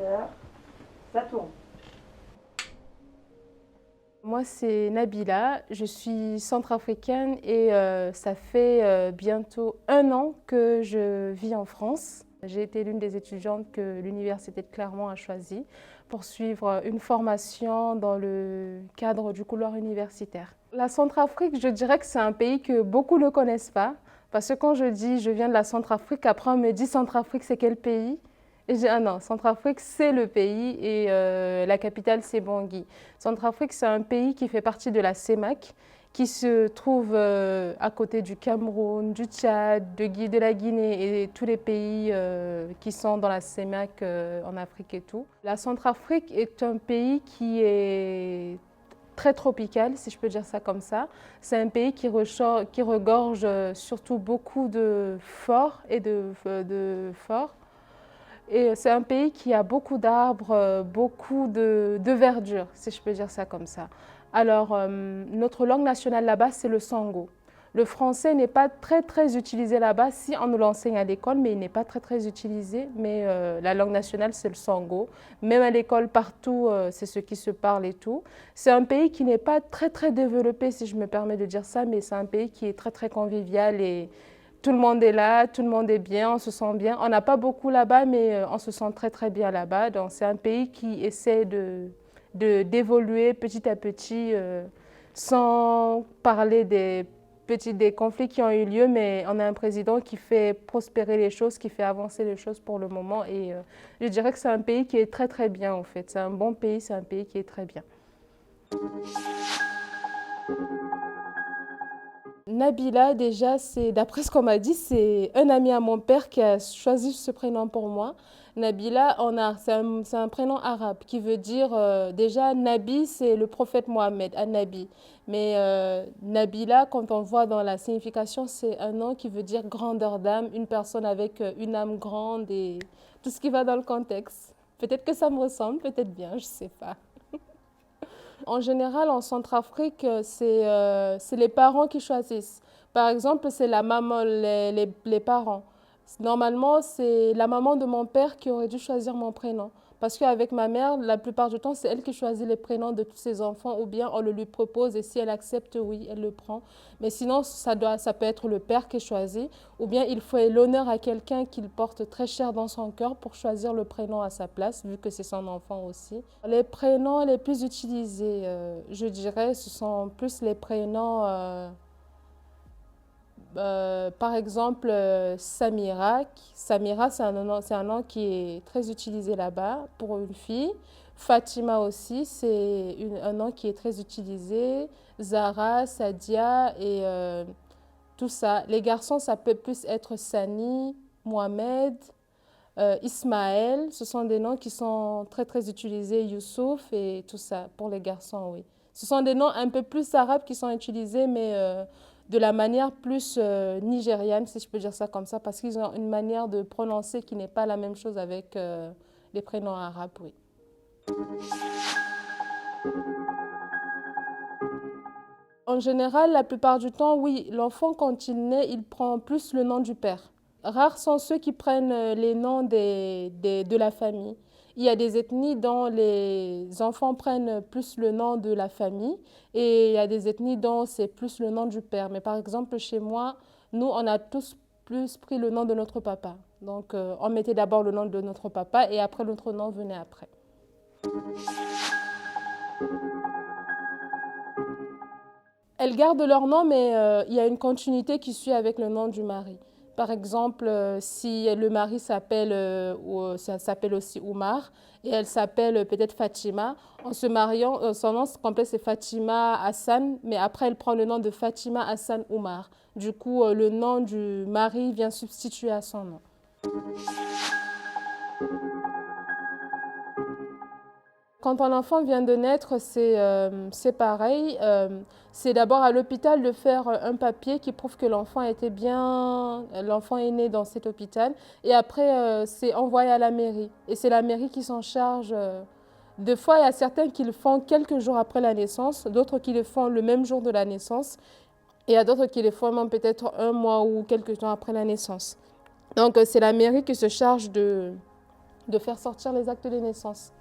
ordinateur. Ça tourne. Moi, c'est Nabila, je suis centrafricaine et ça fait bientôt 1 an que je vis en France. J'ai été l'une des étudiantes que l'Université de Clermont a choisie pour suivre une formation dans le cadre du couloir universitaire. La Centrafrique, je dirais que c'est un pays que beaucoup ne connaissent pas parce que quand je dis je viens de la Centrafrique, après on me dit Centrafrique, c'est quel pays? Et j'ai dit, ah non, Centrafrique, c'est le pays et la capitale, c'est Bangui. Centrafrique, c'est un pays qui fait partie de la CEMAC, qui se trouve à côté du Cameroun, du Tchad, de la Guinée et tous les pays qui sont dans la CEMAC en Afrique et tout. La Centrafrique est un pays qui est très tropical, si je peux dire ça comme ça. C'est un pays qui regorge surtout beaucoup de forts et de forts. Et c'est un pays qui a beaucoup d'arbres, beaucoup de verdure, si je peux dire ça comme ça. Alors, notre langue nationale là-bas, c'est le sango. Le français n'est pas très utilisé là-bas, si on nous l'enseigne à l'école, mais il n'est pas très utilisé. Mais la langue nationale, c'est le sango. Même à l'école, partout, c'est ce qui se parle et tout. C'est un pays qui n'est pas très développé, si je me permets de dire ça, mais c'est un pays qui est très convivial et tout le monde est là, tout le monde est bien, on se sent bien. On n'a pas beaucoup là-bas, mais on se sent très bien là-bas. Donc c'est un pays qui essaie d'évoluer petit à petit, sans parler des conflits qui ont eu lieu, mais on a un président qui fait prospérer les choses, qui fait avancer les choses pour le moment. Et je dirais que c'est un pays qui est très bien en fait. C'est un bon pays, c'est un pays qui est très bien. Nabila, déjà, c'est, d'après ce qu'on m'a dit, c'est un ami à mon père qui a choisi ce prénom pour moi. Nabila, c'est un prénom arabe qui veut dire, déjà, Nabi, c'est le prophète Mohammed, An-Nabi. Mais Nabila, quand on voit dans la signification, c'est un nom qui veut dire grandeur d'âme, une personne avec une âme grande et tout ce qui va dans le contexte. Peut-être que ça me ressemble, peut-être bien, je ne sais pas. En général, en Centrafrique, c'est les parents qui choisissent. Par exemple, c'est la maman, les parents. Normalement, c'est la maman de mon père qui aurait dû choisir mon prénom. Parce qu'avec ma mère, la plupart du temps, c'est elle qui choisit les prénoms de tous ses enfants, ou bien on le lui propose et si elle accepte, oui, elle le prend. Mais sinon, ça peut être le père qui choisit, ou bien il faut l'honneur à quelqu'un qu'il porte très cher dans son cœur pour choisir le prénom à sa place, vu que c'est son enfant aussi. Les prénoms les plus utilisés, je dirais, ce sont plus les prénoms, par exemple, Samira. Samira, c'est un nom qui est très utilisé là-bas pour une fille. Fatima aussi, c'est un nom qui est très utilisé. Zara, Sadia et tout ça. Les garçons, ça peut plus être Sani, Mohamed, Ismaël. Ce sont des noms qui sont très utilisés. Youssouf et tout ça pour les garçons, oui. Ce sont des noms un peu plus arabes qui sont utilisés, mais de la manière plus nigériane, si je peux dire ça comme ça, parce qu'ils ont une manière de prononcer qui n'est pas la même chose avec les prénoms arabes, oui. En général, la plupart du temps, oui, l'enfant, quand il naît, il prend plus le nom du père. Rares sont ceux qui prennent les noms de la famille. Il y a des ethnies dont les enfants prennent plus le nom de la famille et il y a des ethnies dont c'est plus le nom du père. Mais par exemple, chez moi, nous, on a tous plus pris le nom de notre papa. Donc, on mettait d'abord le nom de notre papa et après, l'autre nom venait après. Elles gardent leur nom, mais il y a une continuité qui suit avec le nom du mari. Par exemple, si le mari s'appelle, ça s'appelle aussi Oumar, et elle s'appelle peut-être Fatima, en se mariant, son nom complet c'est Fatima Hassan, mais après elle prend le nom de Fatima Hassan Oumar. Du coup, le nom du mari vient substituer à son nom. Quand un enfant vient de naître, c'est pareil. C'est d'abord à l'hôpital de faire un papier qui prouve que l'enfant était bien, l'enfant est né dans cet hôpital. Et après, c'est envoyé à la mairie. Et c'est la mairie qui s'en charge. Des fois, il y a certains qui le font quelques jours après la naissance, d'autres qui le font le même jour de la naissance. Et il y a d'autres qui le font même peut-être un mois ou quelques temps après la naissance. Donc, c'est la mairie qui se charge de faire sortir les actes de naissance.